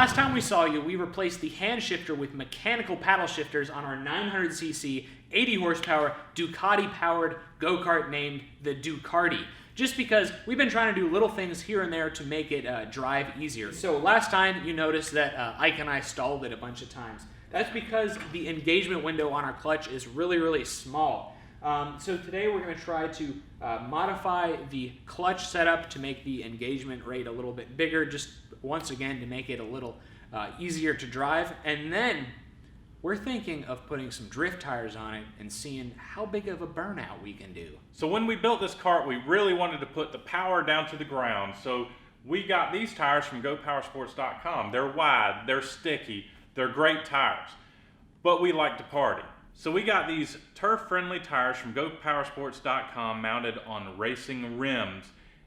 last time we saw you, we replaced the hand shifter with mechanical paddle shifters on our 900cc, 80 horsepower, Ducati-powered go-kart named the Ducati. Just because we've been trying to do little things here and there to make it drive easier. So last time you noticed that Ike and I stalled it a bunch of times. That's because the engagement window on our clutch is really, really small. So today we're going to try to modify the clutch setup to make the engagement rate a little bit bigger, just once again to make it a little easier to drive. And then we're thinking of putting some drift tires on it and seeing how big of a burnout we can do. So when we built this kart, we really wanted to put the power down to the ground. So we got these tires from GoPowersports.com. They're wide, they're sticky, they're great tires, but we like to party. So we got these turf-friendly tires from GoPowersports.com mounted on racing rims,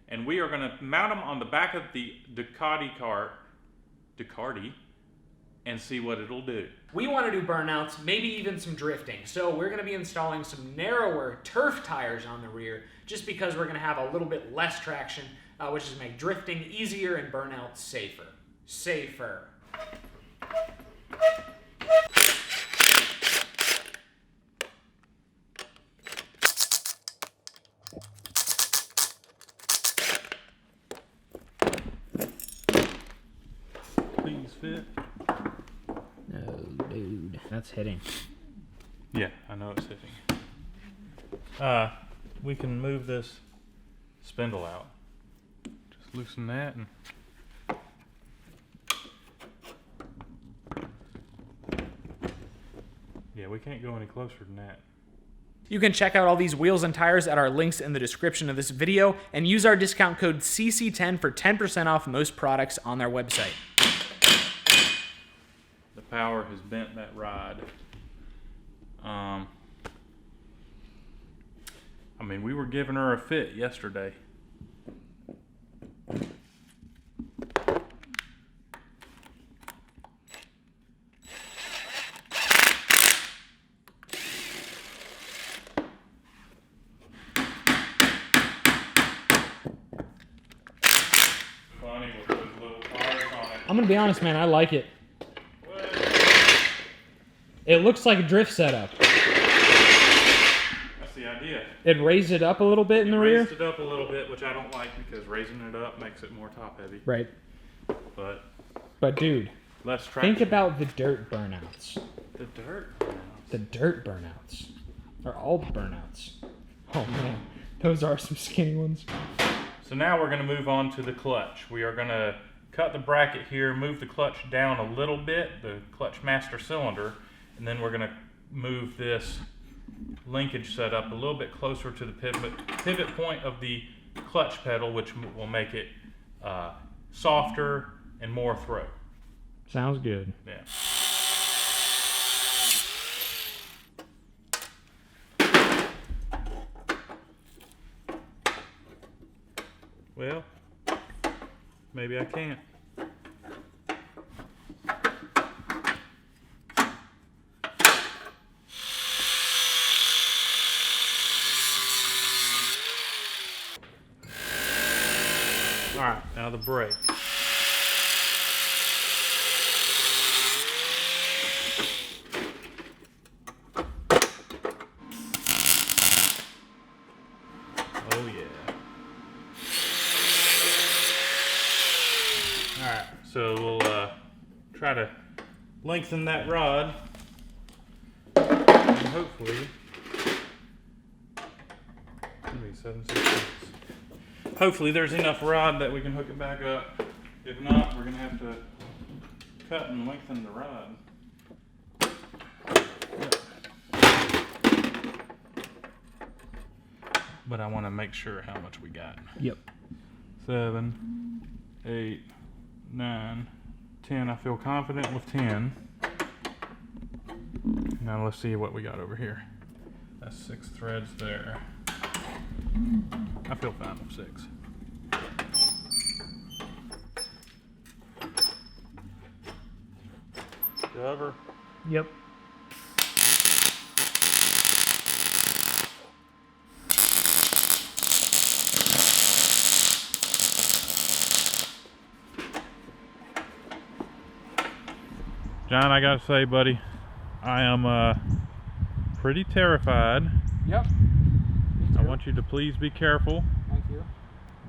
and we are going to mount them on the back of the Ducati kart, and see what it'll do. We want to do burnouts, maybe even some drifting. So we're going to be installing some narrower turf tires on the rear, just because we're going to have a little bit less traction, which is make drifting easier and burnouts safer. Safer. Please fit. No, dude. That's hitting. Yeah, I know it's hitting. We can move this spindle out. Just loosen that and... Yeah, we can't go any closer than that. You can check out all these wheels and tires at our links in the description of this video and use our discount code CC10 for 10% off most products on their website. The power has bent that rod. I mean, we were giving her a fit yesterday. Funny with those little tires on it. I'm gonna be honest, man, I like it. It looks like a drift setup. That's the idea. It raised it up a little bit in the rear. Raised it up a little bit, which I don't like because raising it up makes it more top heavy. Right. But dude, less traction. think about the dirt burnouts. The dirt burnouts. The dirt burnouts. Or all burnouts. Oh man, those are some skinny ones. So now we're going to move on to the clutch. We are going to cut the bracket here, move the clutch down a little bit, the clutch master cylinder, and then we're going to move this linkage setup a little bit closer to the pivot point of the clutch pedal, which will make it softer and more throw. Sounds good. Yeah. Well, maybe I can't. All right, now the brake. Oh yeah. All right, so we'll try to lengthen that rod, and hopefully, 7/16. Hopefully there's enough rod that we can hook it back up. If not, we're gonna have to cut and lengthen the rod. But I want to make sure how much we got. Yep. 7, 8, 9, 10. I feel confident with 10. Now let's see what we got over here. That's 6 threads there. I feel fine with 6. Cover. Yep. John, I gotta say, buddy, I am pretty terrified. Yep. I want you to please be careful. Thank you.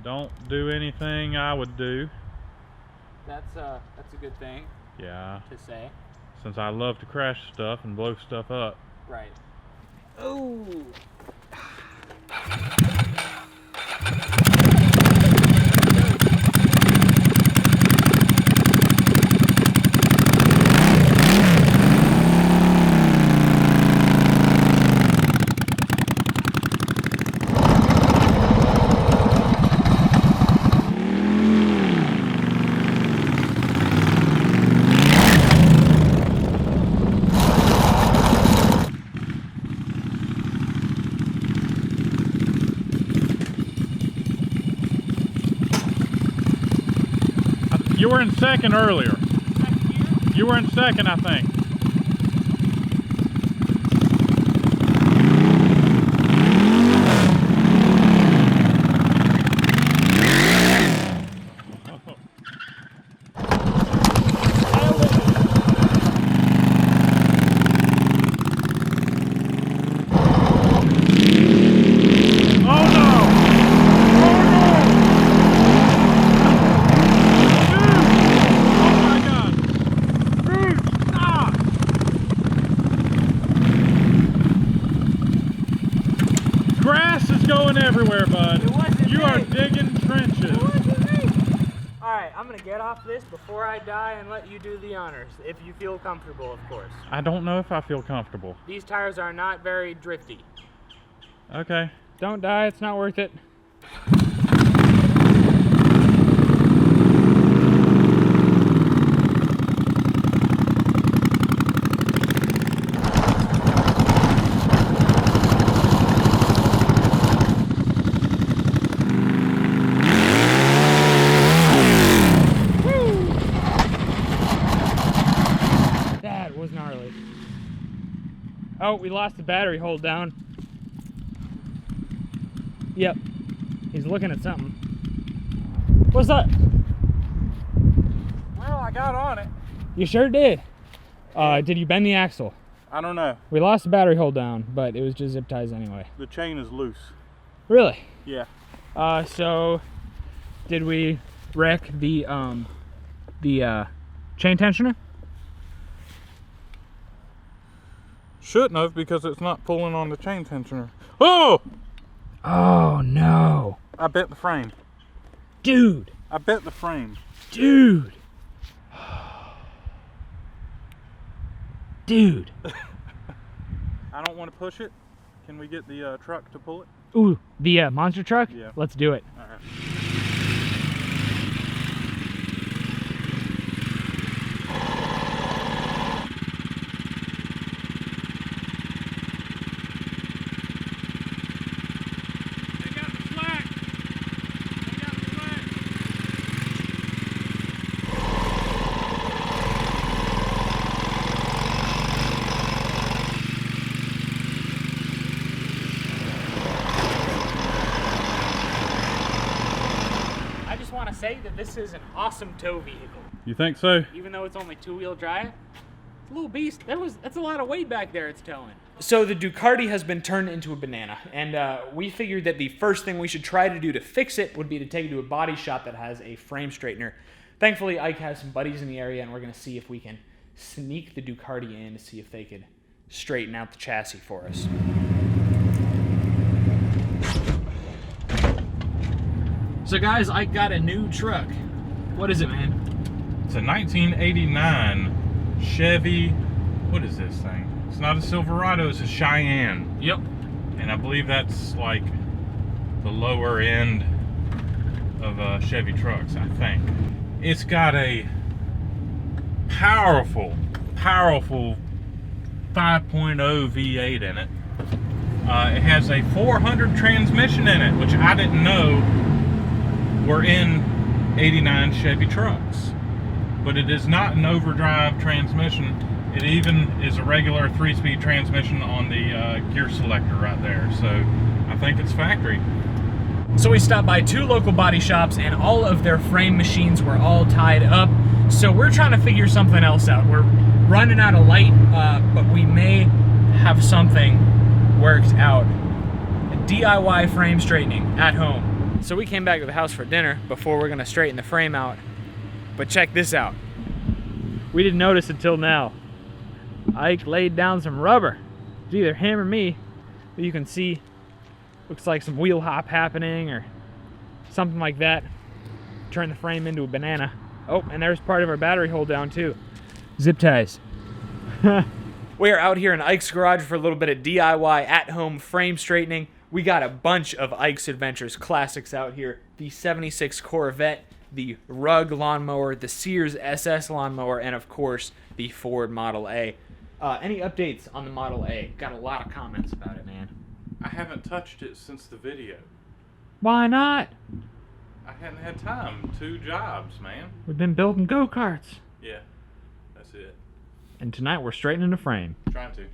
Don't do anything I would do. That's a good thing. Yeah. To say. Since I love to crash stuff and blow stuff up. Right. Oh. You were in second earlier. You were in second, I think. Everywhere, bud. It wasn't you me. are digging trenches. It wasn't me. Alright, I'm gonna get off this before I die and let you do the honors. If you feel comfortable, of course. I don't know if I feel comfortable. These tires are not very drifty. Okay. Don't die, it's not worth it. Oh, we lost the battery hold down. Yep. He's looking at something. What's that? Well, I got on it. You sure did. Did you bend the axle? I don't know. We lost the battery hold down, but it was just zip ties anyway. The chain is loose. Really? Yeah. So did we wreck the chain tensioner? Shouldn't have, because it's not pulling on the chain tensioner. Oh! Oh no. I bent the frame. Dude. I bent the frame. Dude. Dude. I don't want to push it. Can we get the truck to pull it? Ooh, the monster truck? Yeah. Let's do it. All right. Say that this is an awesome tow vehicle. You think so? Even though it's only two-wheel drive, it's a little beast. That's a lot of weight back there it's towing. So the Ducati has been turned into a banana, and we figured that the first thing we should try to do to fix it would be to take it to a body shop that has a frame straightener. Thankfully, Ike has some buddies in the area, and we're going to see if we can sneak the Ducati in to see if they could straighten out the chassis for us. So guys, I got a new truck. What is it, man? It's a 1989 Chevy, what is this thing? It's not a Silverado, it's a Cheyenne. Yep. And I believe that's like the lower end of Chevy trucks, I think. It's got a powerful 5.0 V8 in it. It has a 400 transmission in it, which I didn't know were in 89 Chevy trucks. But it is not an overdrive transmission. It even is a regular 3-speed transmission on the gear selector right there. So I think it's factory. So we stopped by 2 local body shops, and all of their frame machines were all tied up. So we're trying to figure something else out. We're running out of light, but we may have something worked out. A DIY frame straightening at home. So we came back to the house for dinner before we're gonna straighten the frame out. But check this out. We didn't notice until now. Ike laid down some rubber. It's either him or me, but you can see, looks like some wheel hop happening or something like that. Turn the frame into a banana. Oh, and there's part of our battery hold down too. Zip ties. We are out here in Ike's garage for a little bit of DIY at-home frame straightening. We got a bunch of Ike's Adventures classics out here. The 76 Corvette, the Rug lawnmower, the Sears SS lawnmower, and of course, the Ford Model A. Any updates on the Model A? Got a lot of comments about it, man. I haven't touched it since the video. Why not? I hadn't had time. 2 jobs, man. We've been building go-karts. Yeah, that's it. And tonight we're straightening the frame. Trying to.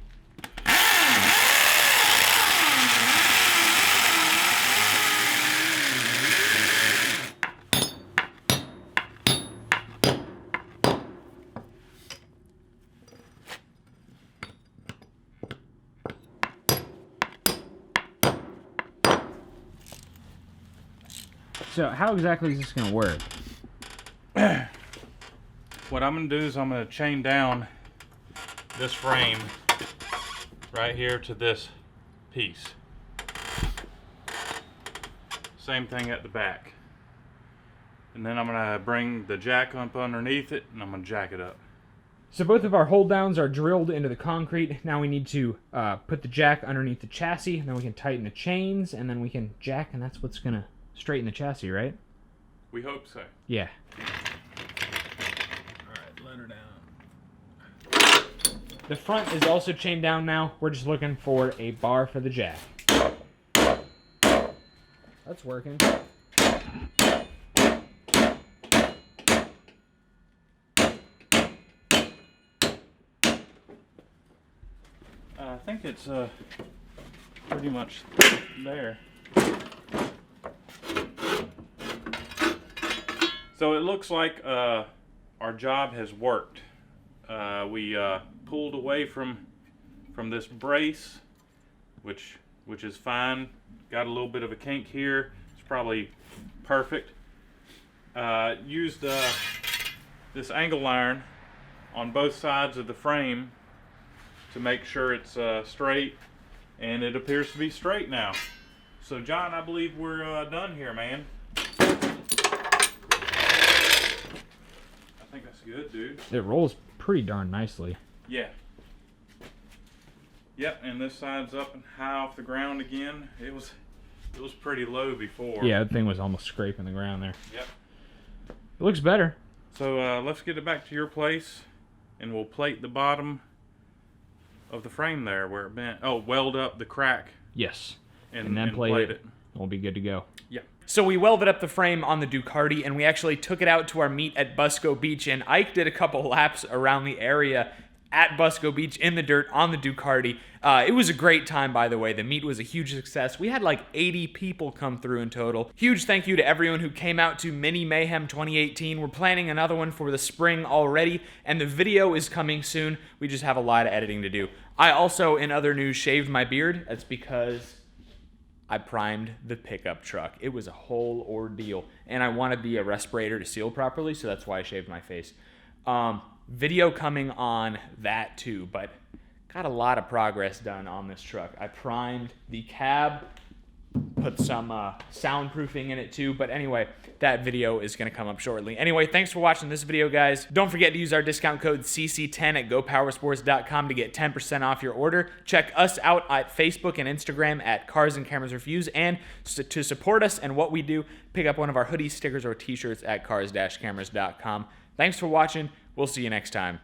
So how exactly is this going to work? What I'm going to do is I'm going to chain down this frame right here to this piece. Same thing at the back. And then I'm going to bring the jack up underneath it and I'm going to jack it up. So both of our hold downs are drilled into the concrete. Now we need to put the jack underneath the chassis, and then we can tighten the chains, and then we can jack, and that's what's going to straighten the chassis, right? We hope so. Yeah. Alright, let her down. The front is also chained down now. We're just looking for a bar for the jack. That's working. I think it's pretty much there. So it looks like our job has worked. We pulled away from this brace, which is fine. Got a little bit of a kink here. It's probably perfect. Used this angle iron on both sides of the frame to make sure it's straight, and it appears to be straight now. So John, I believe we're done here, man. I think that's good, dude. It rolls pretty darn nicely. Yeah. Yep, and this side's up and high off the ground again. It was pretty low before. Yeah, that thing was almost scraping the ground there. Yep. It looks better. So let's get it back to your place, and we'll plate the bottom of the frame there where it bent. Oh, weld up the crack. Yes. And then plate it. We'll be good to go. Yeah. So we welded up the frame on the Ducati, and we actually took it out to our meet at Busco Beach, and Ike did a couple laps around the area at Busco Beach in the dirt on the Ducati. It was a great time, by the way. The meet was a huge success. We had like 80 people come through in total. Huge thank you to everyone who came out to Mini Mayhem 2018. We're planning another one for the spring already, and the video is coming soon. We just have a lot of editing to do. I also, in other news, shaved my beard. That's because I primed the pickup truck. It was a whole ordeal, and I wanted the respirator to seal properly, so that's why I shaved my face. Video coming on that too, but got a lot of progress done on this truck. I primed the cab, put some soundproofing in it too, but anyway, that video is going to come up shortly. Anyway, thanks for watching this video, guys. Don't forget to use our discount code CC10 at GoPowersports.com to get 10% off your order. Check us out at Facebook and Instagram at Cars and Cameras Reviews, and to support us and what we do, pick up one of our hoodies, stickers, or t-shirts at cars-cameras.com. Thanks for watching. We'll see you next time.